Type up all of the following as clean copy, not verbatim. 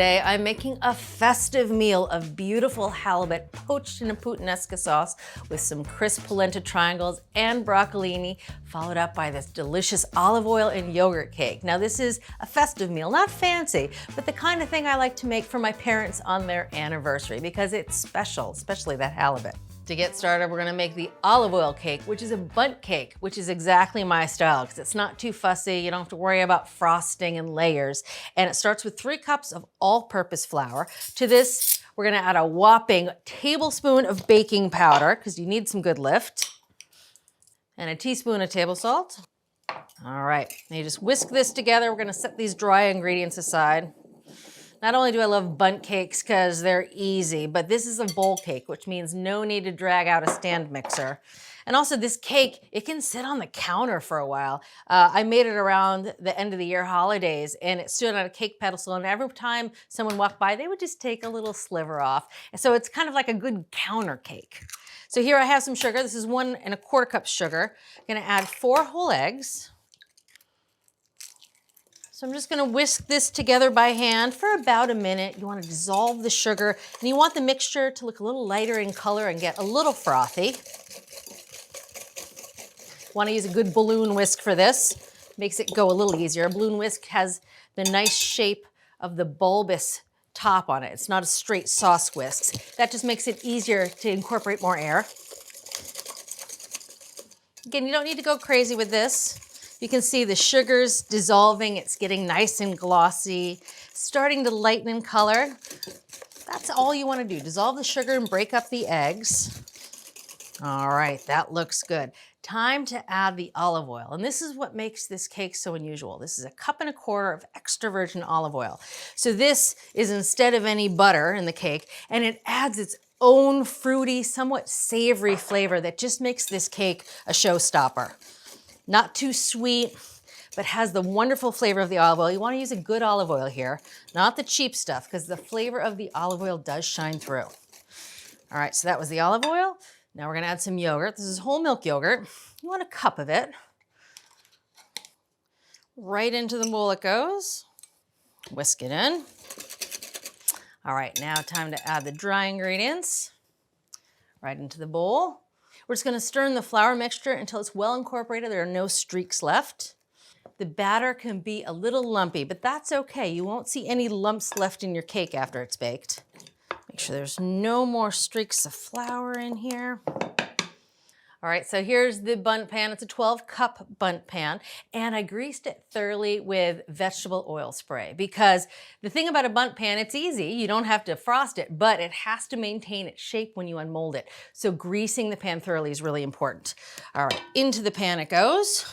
Today I'm making a festive meal of beautiful halibut poached in a puttanesca sauce with some crisp polenta triangles and broccolini, followed up by this delicious olive oil and yogurt cake. Now this is a festive meal, not fancy, but the kind of thing I like to make for my parents on their anniversary because it's special, especially that halibut. To get started, we're gonna make the olive oil cake, which is a bundt cake, which is exactly my style because it's not too fussy. You don't have to worry about frosting and layers. And it starts with 3 cups of all-purpose flour. To this, we're gonna add a whopping tablespoon of baking powder because you need some good lift, and a teaspoon of table salt. All right, now you just whisk this together. We're gonna set these dry ingredients aside. Not only do I love bundt cakes because they're easy, but this is a bowl cake, which means no need to drag out a stand mixer. And also this cake, it can sit on the counter for a while. I made it around the end of the year holidays and it stood on a cake pedestal, and every time someone walked by, they would just take a little sliver off. And so it's kind of like a good counter cake. So here I have some sugar. This is 1 1/4 cup sugar. I'm gonna add 4 whole eggs. So I'm just gonna whisk this together by hand for about a minute. You wanna dissolve the sugar, and you want the mixture to look a little lighter in color and get a little frothy. Wanna use a good balloon whisk for this. Makes it go a little easier. A balloon whisk has the nice shape of the bulbous top on it. It's not a straight sauce whisk. That just makes it easier to incorporate more air. Again, you don't need to go crazy with this. You can see the sugar's dissolving, it's getting nice and glossy, starting to lighten in color. That's all you want to do. Dissolve the sugar and break up the eggs. All right, that looks good. Time to add the olive oil. And this is what makes this cake so unusual. This is 1 1/4 cups of extra virgin olive oil. So this is instead of any butter in the cake, and it adds its own fruity, somewhat savory flavor that just makes this cake a showstopper. Not too sweet, but has the wonderful flavor of the olive oil. You want to use a good olive oil here, not the cheap stuff, because the flavor of the olive oil does shine through. All right, so that was the olive oil. Now we're gonna add some yogurt. This is whole milk yogurt. You want 1 cup of it. Right into the bowl it goes. Whisk it in. All right, now time to add the dry ingredients. Right into the bowl. We're just gonna stir in the flour mixture until it's well incorporated. There are no streaks left. The batter can be a little lumpy, but that's okay. You won't see any lumps left in your cake after it's baked. Make sure there's no more streaks of flour in here. All right, so here's the bundt pan. It's a 12-cup bundt pan, and I greased it thoroughly with vegetable oil spray because the thing about a bundt pan, it's easy. You don't have to frost it, but it has to maintain its shape when you unmold it. So greasing the pan thoroughly is really important. All right, into the pan it goes.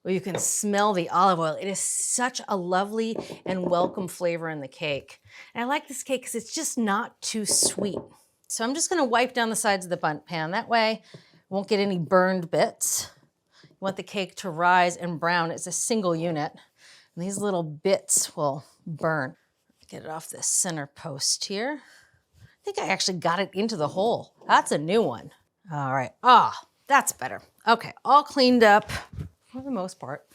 Well, you can smell the olive oil. It is such a lovely and welcome flavor in the cake. And I like this cake because it's just not too sweet. So I'm just gonna wipe down the sides of the bundt pan. That way, won't get any burned bits. You want the cake to rise and brown. It's a single unit. And these little bits will burn. Get it off the center post here. I think I actually got it into the hole. That's a new one. All right, that's better. Okay, all cleaned up for the most part.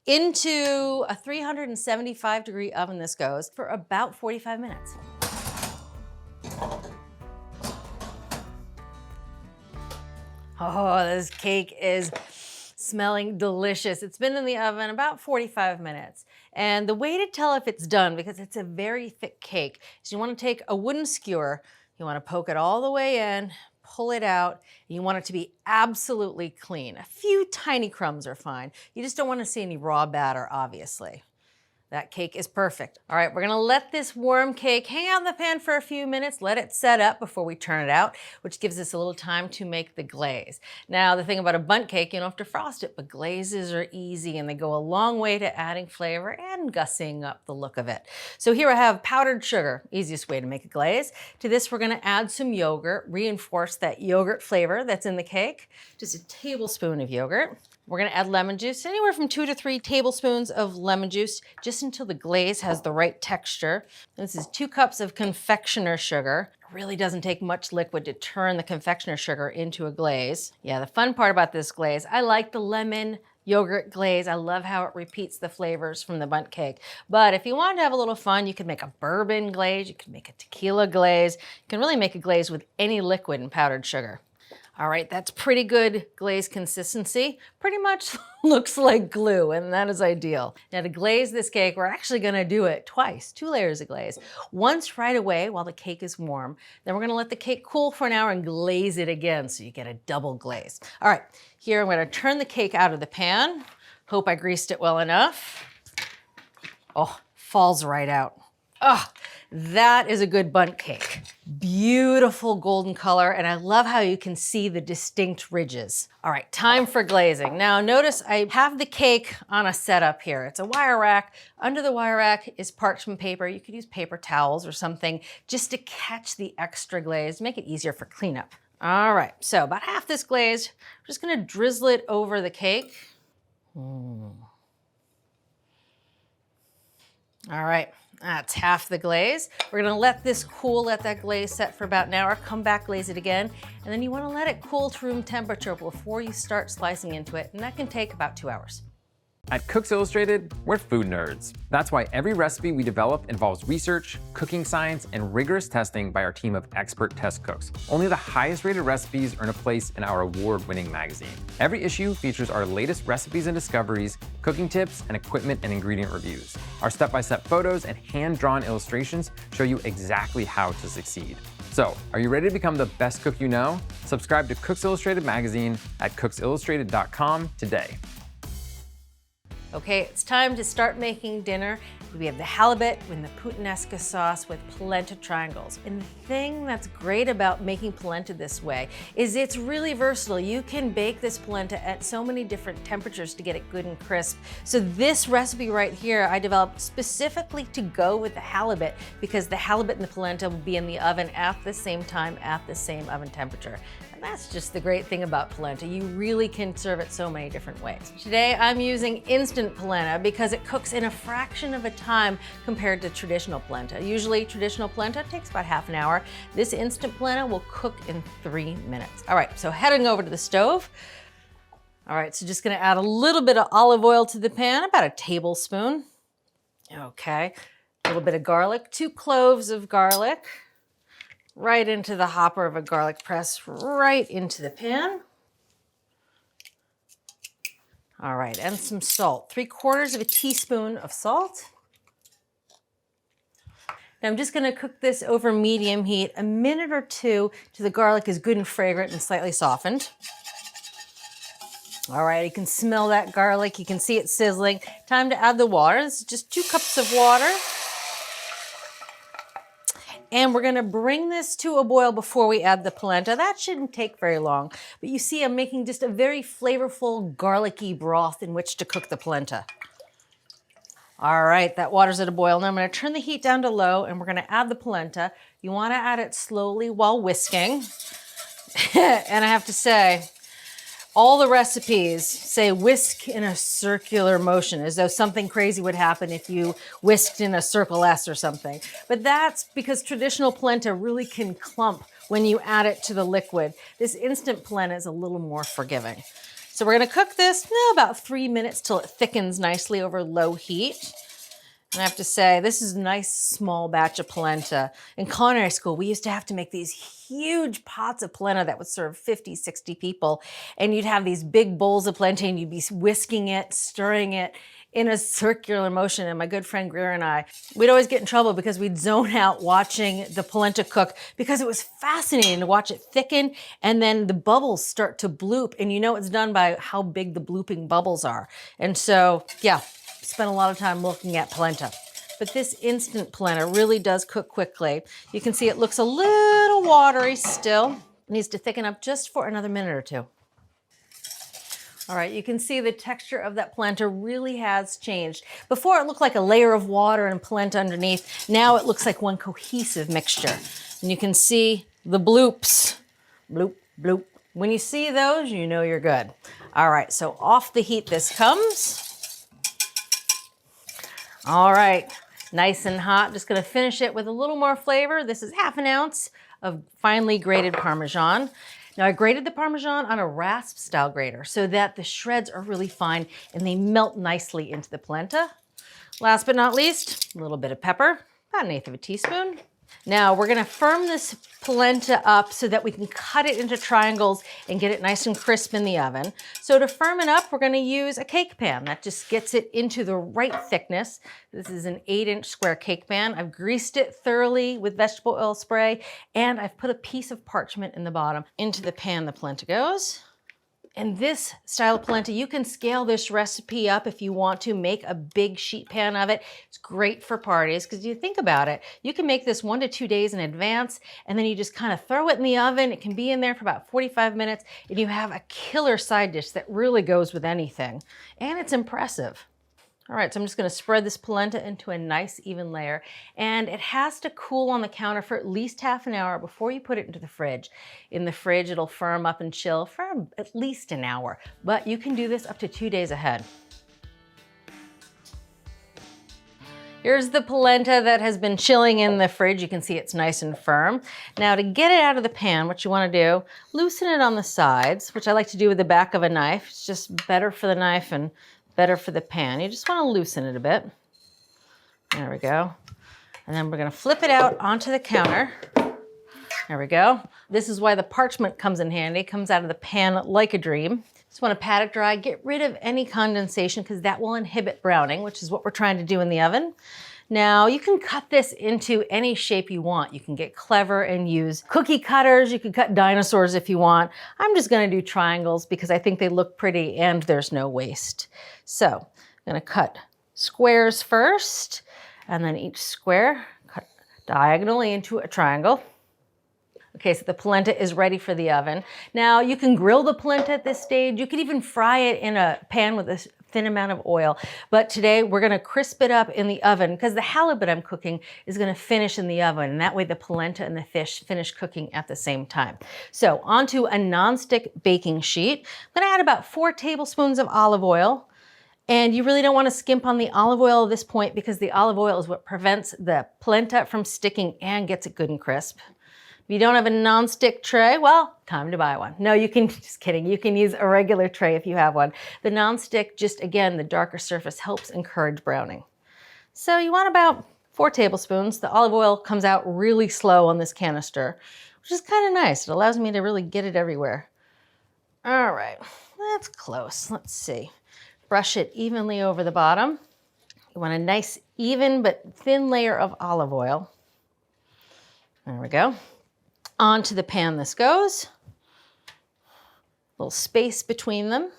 Into a 375-degree oven this goes for about 45 minutes. Oh, this cake is smelling delicious. It's been in the oven about 45 minutes. And the way to tell if it's done, because it's a very thick cake, is you want to take a wooden skewer, you want to poke it all the way in, pull it out, and you want it to be absolutely clean. A few tiny crumbs are fine. You just don't want to see any raw batter, obviously. That cake is perfect. All right, we're gonna let this warm cake hang out in the pan for a few minutes, let it set up before we turn it out, which gives us a little time to make the glaze. Now, the thing about a bundt cake, you don't have to frost it, but glazes are easy and they go a long way to adding flavor and gussying up the look of it. So here I have powdered sugar, easiest way to make a glaze. To this, we're gonna add some yogurt, reinforce that yogurt flavor that's in the cake. Just a tablespoon of yogurt. We're gonna add lemon juice, anywhere from 2 to 3 tablespoons of lemon juice, just until the glaze has the right texture. This is 2 cups of confectioner sugar. It really doesn't take much liquid to turn the confectioner sugar into a glaze. Yeah, the fun part about this glaze, I like the lemon, yogurt glaze. I love how it repeats the flavors from the bundt cake. But if you want to have a little fun, you could make a bourbon glaze, you could make a tequila glaze. You can really make a glaze with any liquid and powdered sugar. All right, that's pretty good glaze consistency. Pretty much looks like glue, and that is ideal. Now to glaze this cake, we're actually gonna do it twice, 2 layers of glaze. Once right away while the cake is warm, then we're gonna let the cake cool for an hour and glaze it again so you get a double glaze. All right, here I'm gonna turn the cake out of the pan. Hope I greased it well enough. Oh, falls right out. Oh, that is a good bundt cake. Beautiful golden color, and I love how you can see the distinct ridges. All right, time for glazing. Now notice I have the cake on a setup here. It's a wire rack. Under the wire rack is parchment paper. You could use paper towels or something just to catch the extra glaze, make it easier for cleanup. All right, so about half this glaze, I'm just gonna drizzle it over the cake. All right. That's half the glaze. We're gonna let this cool, let that glaze set for about an hour, come back, glaze it again, and then you wanna let it cool to room temperature before you start slicing into it, and that can take about 2 hours. At Cooks Illustrated, we're food nerds. That's why every recipe we develop involves research, cooking science, and rigorous testing by our team of expert test cooks. Only the highest rated recipes earn a place in our award-winning magazine. Every issue features our latest recipes and discoveries, cooking tips, and equipment and ingredient reviews. Our step-by-step photos and hand-drawn illustrations show you exactly how to succeed. So, are you ready to become the best cook you know? Subscribe to Cooks Illustrated magazine at cooksillustrated.com today. Okay, it's time to start making dinner. We have the halibut with the puttanesca sauce with polenta triangles. And the thing that's great about making polenta this way is it's really versatile. You can bake this polenta at so many different temperatures to get it good and crisp. So this recipe right here, I developed specifically to go with the halibut because the halibut and the polenta will be in the oven at the same time, at the same oven temperature. And that's just the great thing about polenta. You really can serve it so many different ways. Today I'm using instant polenta because it cooks in a fraction of a time compared to traditional polenta. Usually traditional polenta takes about half an hour. This instant polenta will cook in 3 minutes. All right, so heading over to the stove. All right, so just gonna add a little bit of olive oil to the pan, about a tablespoon. Okay, a little bit of garlic, 2 cloves of garlic. Right into the hopper of a garlic press, right into the pan. All right, and some salt, 3/4 of a teaspoon of salt. Now I'm just gonna cook this over medium heat, a minute or 2 till the garlic is good and fragrant and slightly softened. All right, you can smell that garlic, you can see it sizzling. Time to add the water. This is just 2 cups of water. And we're gonna bring this to a boil before we add the polenta. That shouldn't take very long. But you see I'm making just a very flavorful garlicky broth in which to cook the polenta. All right, that water's at a boil. Now I'm gonna turn the heat down to low and we're gonna add the polenta. You wanna add it slowly while whisking. And I have to say, all the recipes say whisk in a circular motion, as though something crazy would happen if you whisked in a circle S or something. But that's because traditional polenta really can clump when you add it to the liquid. This instant polenta is a little more forgiving. So we're gonna cook this about 3 minutes till it thickens nicely over low heat. And I have to say, this is a nice small batch of polenta. In culinary school, we used to have to make these huge pots of polenta that would serve 50, 60 people. And you'd have these big bowls of polenta and you'd be whisking it, stirring it in a circular motion. And my good friend Greer and I, we'd always get in trouble because we'd zone out watching the polenta cook because it was fascinating to watch it thicken and then the bubbles start to bloop. And you know it's done by how big the blooping bubbles are. And so, yeah. Spent a lot of time looking at polenta. But this instant polenta really does cook quickly. You can see it looks a little watery still. It needs to thicken up just for another minute or 2. All right, you can see the texture of that polenta really has changed. Before it looked like a layer of water and polenta underneath. Now it looks like one cohesive mixture. And you can see the bloops. Bloop, bloop. When you see those, you know you're good. All right, so off the heat this comes. All right, nice and hot. Just gonna finish it with a little more flavor. This is 1/2 ounce of finely grated Parmesan. Now I grated the Parmesan on a rasp style grater so that the shreds are really fine and they melt nicely into the polenta. Last but not least, a little bit of pepper, about 1/8 of a teaspoon. Now we're gonna firm this polenta up so that we can cut it into triangles and get it nice and crisp in the oven. So to firm it up, we're gonna use a cake pan. That just gets it into the right thickness. This is an 8-inch square cake pan. I've greased it thoroughly with vegetable oil spray, and I've put a piece of parchment in the bottom. Into the pan the polenta goes. And this style of polenta, you can scale this recipe up if you want to, make a big sheet pan of it. It's great for parties because you think about it, you can make this 1 to 2 days in advance and then you just kind of throw it in the oven. It can be in there for about 45 minutes and you have a killer side dish that really goes with anything. And it's impressive. All right, so I'm just gonna spread this polenta into a nice even layer, and it has to cool on the counter for at least half an hour before you put it into the fridge. In the fridge, it'll firm up and chill for at least an hour, but you can do this up to 2 days ahead. Here's the polenta that has been chilling in the fridge. You can see it's nice and firm. Now to get it out of the pan, what you wanna do, loosen it on the sides, which I like to do with the back of a knife. It's just better for the knife and better for the pan. You just want to loosen it a bit. There we go. And then we're going to flip it out onto the counter. There we go. This is why the parchment comes in handy. It comes out of the pan like a dream. Just want to pat it dry, get rid of any condensation because that will inhibit browning, which is what we're trying to do in the oven. Now you can cut this into any shape you want. You can get clever and use cookie cutters. You can cut dinosaurs if you want. I'm just gonna do triangles because I think they look pretty and there's no waste. So I'm gonna cut squares first, and then each square cut diagonally into a triangle. Okay, so the polenta is ready for the oven. Now you can grill the polenta at this stage. You could even fry it in a pan with a thin amount of oil. But today we're gonna crisp it up in the oven because the halibut I'm cooking is gonna finish in the oven. And that way the polenta and the fish finish cooking at the same time. So onto a nonstick baking sheet. I'm gonna add about 4 tablespoons of olive oil. And you really don't want to skimp on the olive oil at this point because the olive oil is what prevents the polenta from sticking and gets it good and crisp. If you don't have a non-stick tray, well, time to buy one. No, you can, just kidding. You can use a regular tray if you have one. The non-stick, just again, the darker surface helps encourage browning. So you want about 4 tablespoons. The olive oil comes out really slow on this canister, which is kind of nice. It allows me to really get it everywhere. All right, that's close. Let's see. Brush it evenly over the bottom. You want a nice, even but thin layer of olive oil. There we go. Onto the pan this goes. A little space between them.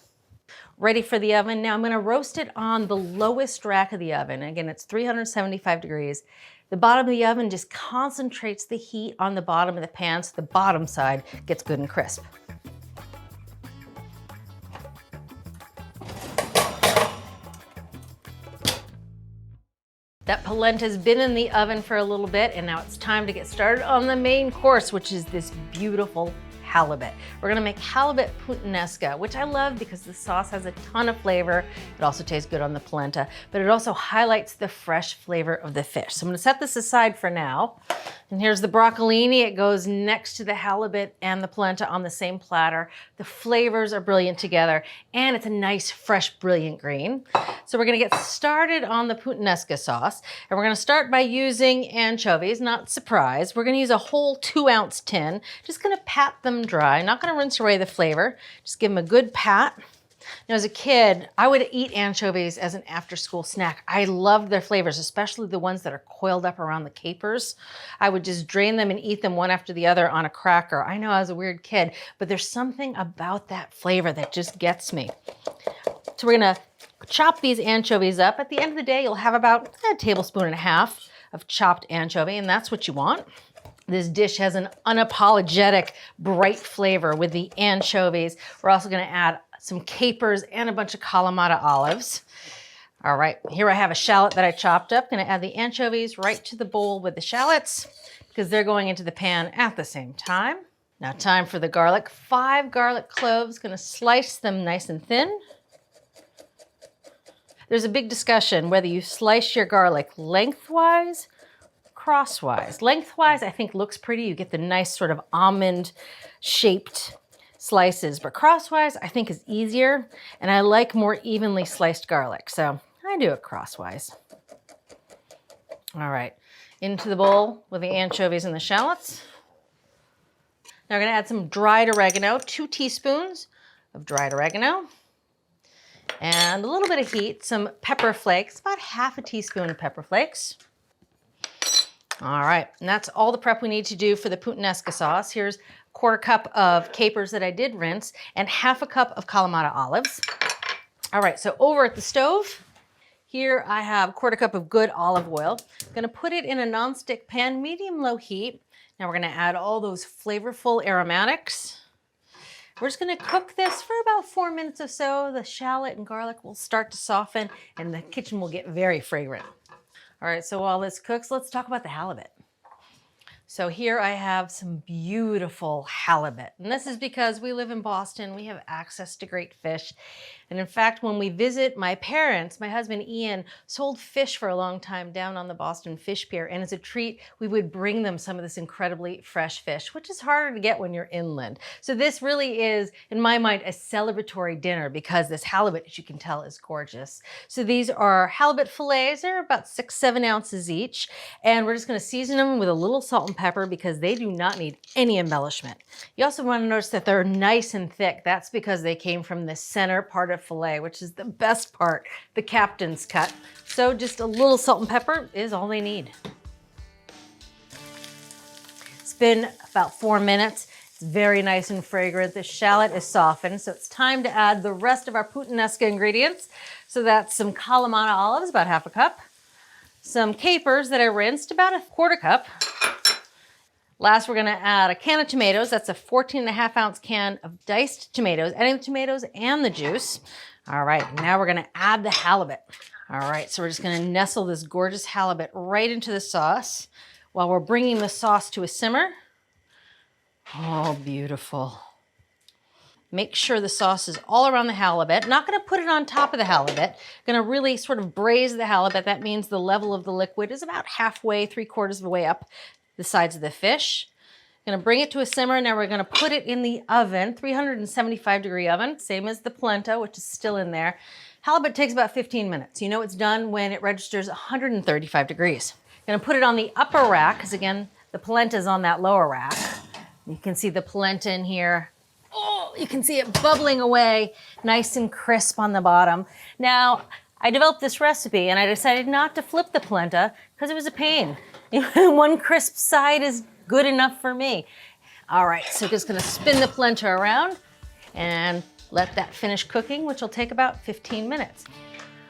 Ready for the oven. Now I'm gonna roast it on the lowest rack of the oven. Again, it's 375 degrees. The bottom of the oven just concentrates the heat on the bottom of the pan so the bottom side gets good and crisp. That polenta's been in the oven for a little bit, and now it's time to get started on the main course, which is this beautiful halibut. We're gonna make halibut puttanesca, which I love because the sauce has a ton of flavor. It also tastes good on the polenta, but it also highlights the fresh flavor of the fish. So I'm gonna set this aside for now. And here's the broccolini. It goes next to the halibut and the polenta on the same platter. The flavors are brilliant together, and it's a nice, fresh, brilliant green. So we're gonna get started on the puttanesca sauce, and we're gonna start by using anchovies, not surprise. We're gonna use a whole 2-ounce tin. Just gonna pat them dry, not gonna rinse away the flavor. Just give them a good pat. Now, as a kid, I would eat anchovies as an after-school snack. I loved their flavors, especially the ones that are coiled up around the capers. I would just drain them and eat them one after the other on a cracker. I know I was a weird kid, but there's something about that flavor that just gets me. So we're gonna chop these anchovies up. At the end of the day, you'll have about 1.5 tablespoons of chopped anchovy, and that's what you want. This dish has an unapologetic, bright flavor with the anchovies. We're also gonna add some capers and a bunch of Kalamata olives. All right, here I have a shallot that I chopped up. Gonna add the anchovies right to the bowl with the shallots because they're going into the pan at the same time. Now time for the garlic. 5 garlic cloves, gonna slice them nice and thin. There's a big discussion whether you slice your garlic lengthwise, crosswise. Lengthwise, I think looks pretty. You get the nice sort of almond shaped slices, but crosswise I think is easier, and I like more evenly sliced garlic, so I do it crosswise. All right, into the bowl with the anchovies and the shallots. Now we're gonna add some dried oregano, 2 teaspoons of dried oregano, and a little bit of heat, some pepper flakes, about half a teaspoon of pepper flakes. All right, and that's all the prep we need to do for the puttanesca sauce. Here's a 1/4 cup of capers that I did rinse and 1/2 cup of Kalamata olives. All right, so over at the stove, here I have 1/4 cup of good olive oil. I'm gonna put it in a nonstick pan, medium-low heat. Now we're gonna add all those flavorful aromatics. We're just gonna cook this for about 4 minutes or so. The shallot and garlic will start to soften and the kitchen will get very fragrant. All right, so while this cooks, let's talk about the halibut. So here I have some beautiful halibut. And this is because we live in Boston, we have access to great fish. And in fact, when we visit my parents, my husband Ian sold fish for a long time down on the Boston Fish Pier. And as a treat, we would bring them some of this incredibly fresh fish, which is harder to get when you're inland. So this really is, in my mind, a celebratory dinner because this halibut, as you can tell, is gorgeous. So these are halibut fillets. They're about 6-7 ounces each. And we're just gonna season them with a little salt and pepper because they do not need any embellishment. You also want to notice that they're nice and thick. That's because they came from the center part of fillet, which is the best part, the captain's cut. So just a little salt and pepper is all they need. It's been about 4 minutes. It's very nice and fragrant. The shallot is softened, so it's time to add the rest of our puttanesca ingredients. So that's some Kalamata olives, about 1/2 cup. Some capers that I rinsed, about 1/4 cup. Last, we're gonna add a can of tomatoes. That's a 14.5 ounce can of diced tomatoes, adding the tomatoes and the juice. All right, now we're gonna add the halibut. All right, so we're just gonna nestle this gorgeous halibut right into the sauce while we're bringing the sauce to a simmer. Oh, beautiful. Make sure the sauce is all around the halibut. Not gonna put it on top of the halibut. Gonna really sort of braise the halibut. That means the level of the liquid is about halfway, 3/4 of the way up the sides of the fish. Gonna bring it to a simmer. Now we're gonna put it in the oven, 375-degree oven, same as the polenta, which is still in there. Halibut takes about 15 minutes. You know it's done when it registers 135 degrees. Gonna put it on the upper rack, because again, the polenta is on that lower rack. You can see the polenta in here. Oh, you can see it bubbling away, nice and crisp on the bottom. Now, I developed this recipe and I decided not to flip the polenta because it was a pain. One crisp side is good enough for me. All right, so just gonna spin the polenta around and let that finish cooking, which will take about 15 minutes.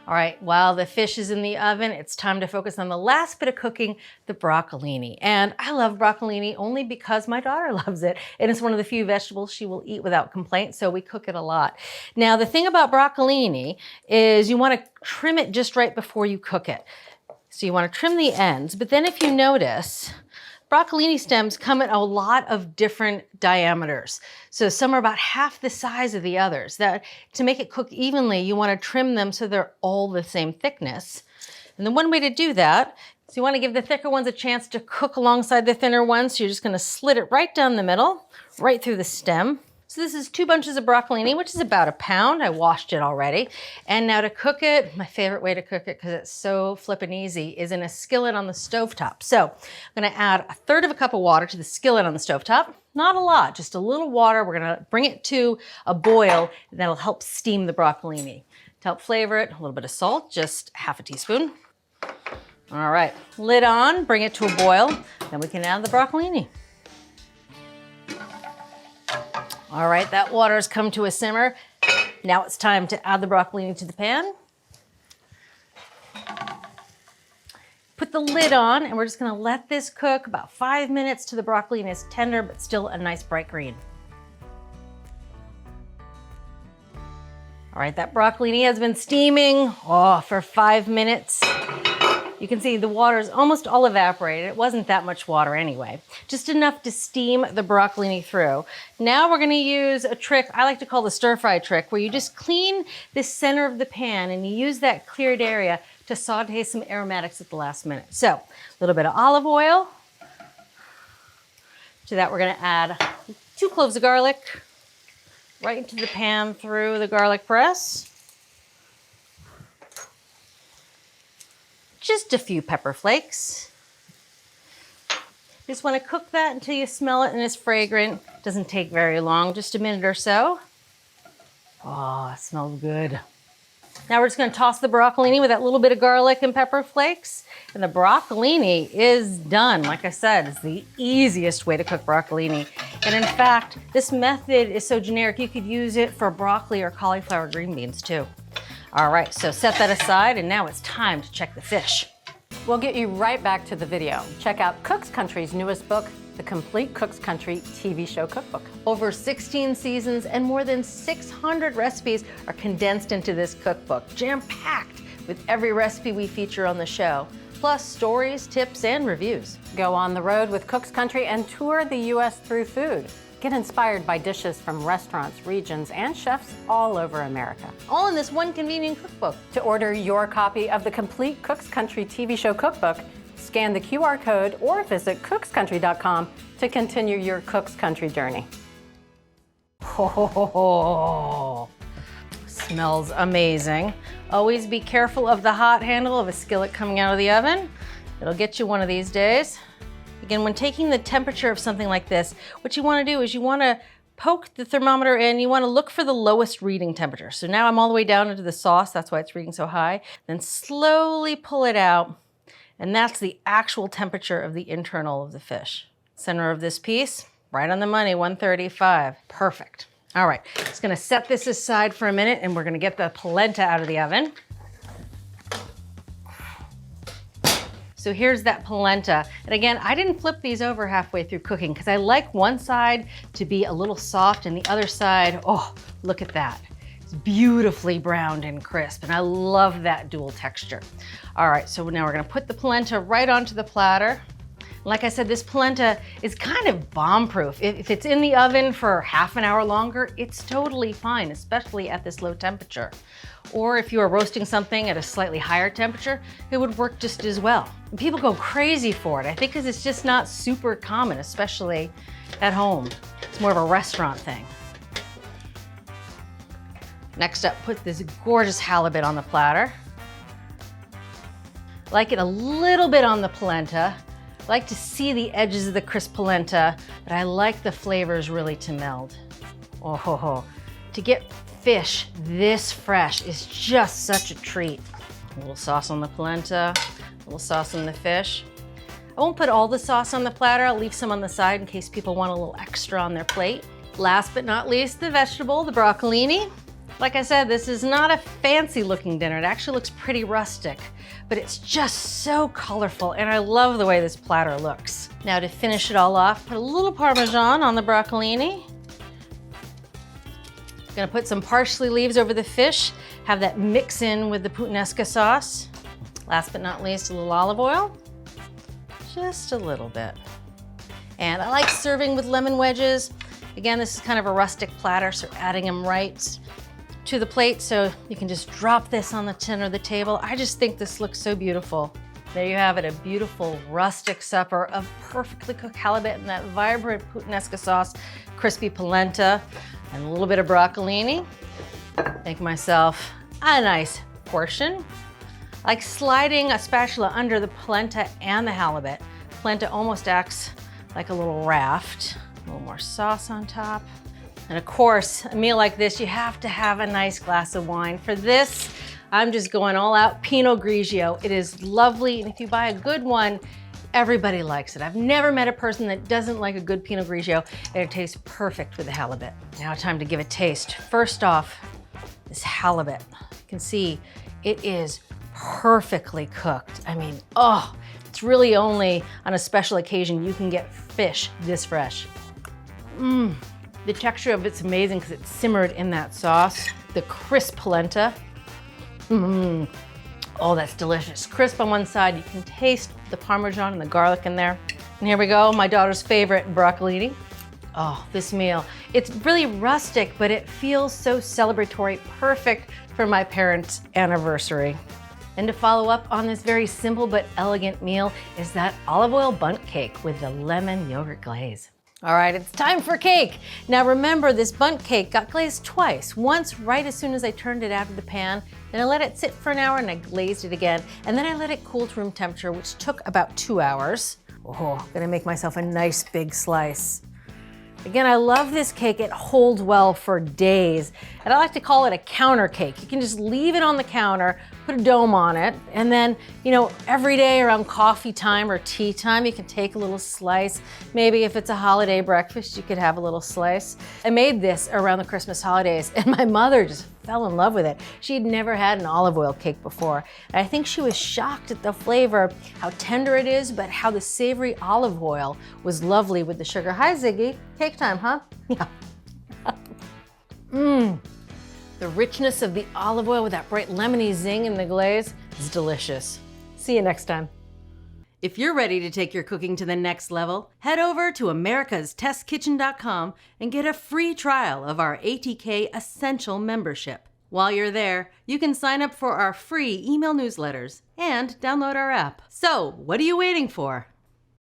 All right, while the fish is in the oven, it's time to focus on the last bit of cooking, the broccolini. And I love broccolini only because my daughter loves it. And it's one of the few vegetables she will eat without complaint, so we cook it a lot. Now, the thing about broccolini is you wanna trim it just right before you cook it. So you wanna trim the ends, but then if you notice, broccolini stems come in a lot of different diameters. So some are about half the size of the others. That, to make it cook evenly, you wanna trim them so they're all the same thickness. And the one way to do that is you wanna give the thicker ones a chance to cook alongside the thinner ones. So you're just gonna slit it right down the middle, right through the stem. So this is 2 bunches of broccolini, which is about 1 pound. I washed it already. And now to cook it, my favorite way to cook it, because it's so flippin' easy, is in a skillet on the stovetop. So I'm gonna add 1/3 cup of water to the skillet on the stovetop. Not a lot, just a little water. We're gonna bring it to a boil, and that'll help steam the broccolini. To help flavor it, a little bit of salt, just 1/2 teaspoon. All right, lid on, bring it to a boil, then we can add the broccolini. All right, that water has come to a simmer. Now it's time to add the broccolini to the pan. Put the lid on, and we're just gonna let this cook about 5 minutes till the broccolini is tender, but still a nice bright green. All right, that broccolini has been steaming for 5 minutes. You can see the water is almost all evaporated. It wasn't that much water anyway. Just enough to steam the broccolini through. Now we're gonna use a trick I like to call the stir fry trick, where you just clean the center of the pan and you use that cleared area to saute some aromatics at the last minute. So a little bit of olive oil. To that we're gonna add 2 cloves of garlic, right into the pan through the garlic press. Just a few pepper flakes. Just want to cook that until you smell it and it's fragrant. Doesn't take very long, just a minute or so. Oh, it smells good. Now we're just going to toss the broccolini with that little bit of garlic and pepper flakes. And the broccolini is done. Like I said, it's the easiest way to cook broccolini. And in fact, this method is so generic, you could use it for broccoli or cauliflower green beans too. All right, so set that aside, and now it's time to check the fish. We'll get you right back to the video. Check out Cook's Country's newest book, The Complete Cook's Country TV Show Cookbook. Over 16 seasons and more than 600 recipes are condensed into this cookbook, jam-packed with every recipe we feature on the show, plus stories, tips, and reviews. Go on the road with Cook's Country and tour the U.S. through food. Get inspired by dishes from restaurants, regions, and chefs all over America. All in this one convenient cookbook. To order your copy of the Complete Cook's Country TV Show Cookbook, scan the QR code or visit cookscountry.com to continue your Cook's Country journey. Oh, smells amazing. Always be careful of the hot handle of a skillet coming out of the oven. It'll get you one of these days. Again, when taking the temperature of something like this, what you want to do is you want to poke the thermometer in, you want to look for the lowest reading temperature. So now I'm all the way down into the sauce, that's why it's reading so high. Then slowly pull it out, and that's the actual temperature of the internal of the fish. Center of this piece, right on the money, 135. Perfect. All right, just gonna set this aside for a minute and we're gonna get the polenta out of the oven. So here's that polenta. And again, I didn't flip these over halfway through cooking because I like one side to be a little soft and the other side, oh, look at that. It's beautifully browned and crisp, and I love that dual texture. All right, so now we're gonna put the polenta right onto the platter. Like I said, this polenta is kind of bomb-proof. If it's in the oven for half an hour longer, it's totally fine, especially at this low temperature. Or if you are roasting something at a slightly higher temperature, it would work just as well. And people go crazy for it, I think because it's just not super common, especially at home. It's more of a restaurant thing. Next up, put this gorgeous halibut on the platter. Like it a little bit on the polenta. I like to see the edges of the crisp polenta, but I like the flavors really to meld. Oh ho ho. To get fish this fresh is just such a treat. A little sauce on the polenta, a little sauce on the fish. I won't put all the sauce on the platter, I'll leave some on the side in case people want a little extra on their plate. Last but not least, the vegetable, the broccolini. Like I said, this is not a fancy looking dinner. It actually looks pretty rustic, but it's just so colorful and I love the way this platter looks. Now to finish it all off, put a little Parmesan on the broccolini. Gonna put some parsley leaves over the fish, have that mix in with the puttanesca sauce. Last but not least, a little olive oil. Just a little bit. And I like serving with lemon wedges. Again, this is kind of a rustic platter, so adding them right to the plate so you can just drop this on the center of the table. I just think this looks so beautiful. There you have it, a beautiful rustic supper of perfectly cooked halibut and that vibrant puttanesca sauce, crispy polenta, and a little bit of broccolini. Make myself a nice portion. Like sliding a spatula under the polenta and the halibut. Polenta almost acts like a little raft. A little more sauce on top. And of course, a meal like this, you have to have a nice glass of wine. For this, I'm just going all out Pinot Grigio. It is lovely, and if you buy a good one, everybody likes it. I've never met a person that doesn't like a good Pinot Grigio, and it tastes perfect with the halibut. Now time to give a taste. First off, this halibut. You can see it is perfectly cooked. I mean, oh, it's really only on a special occasion you can get fish this fresh. The texture of it's amazing because it's simmered in that sauce. The crisp polenta. Oh, that's delicious. Crisp on one side, you can taste the Parmesan and the garlic in there. And here we go, my daughter's favorite, broccolini. Oh, this meal. It's really rustic, but it feels so celebratory, perfect for my parents' anniversary. And to follow up on this very simple but elegant meal is that olive oil bundt cake with the lemon yogurt glaze. All right, it's time for cake. Now remember, this bundt cake got glazed twice. Once right as soon as I turned it out of the pan, then I let it sit for an hour and I glazed it again. And then I let it cool to room temperature, which took about 2 hours. Oh, gonna make myself a nice big slice. Again, I love this cake. It holds well for days. And I like to call it a counter cake. You can just leave it on the counter, put a dome on it, and then, every day around coffee time or tea time, you can take a little slice. Maybe if it's a holiday breakfast, you could have a little slice. I made this around the Christmas holidays, and my mother just fell in love with it. She'd never had an olive oil cake before. And I think she was shocked at the flavor, how tender it is, but how the savory olive oil was lovely with the sugar. Hi, Ziggy. Cake time, huh? Yeah. The richness of the olive oil with that bright lemony zing in the glaze is delicious. See you next time. If you're ready to take your cooking to the next level, head over to americastestkitchen.com and get a free trial of our ATK Essential membership. While you're there, you can sign up for our free email newsletters and download our app. So, what are you waiting for?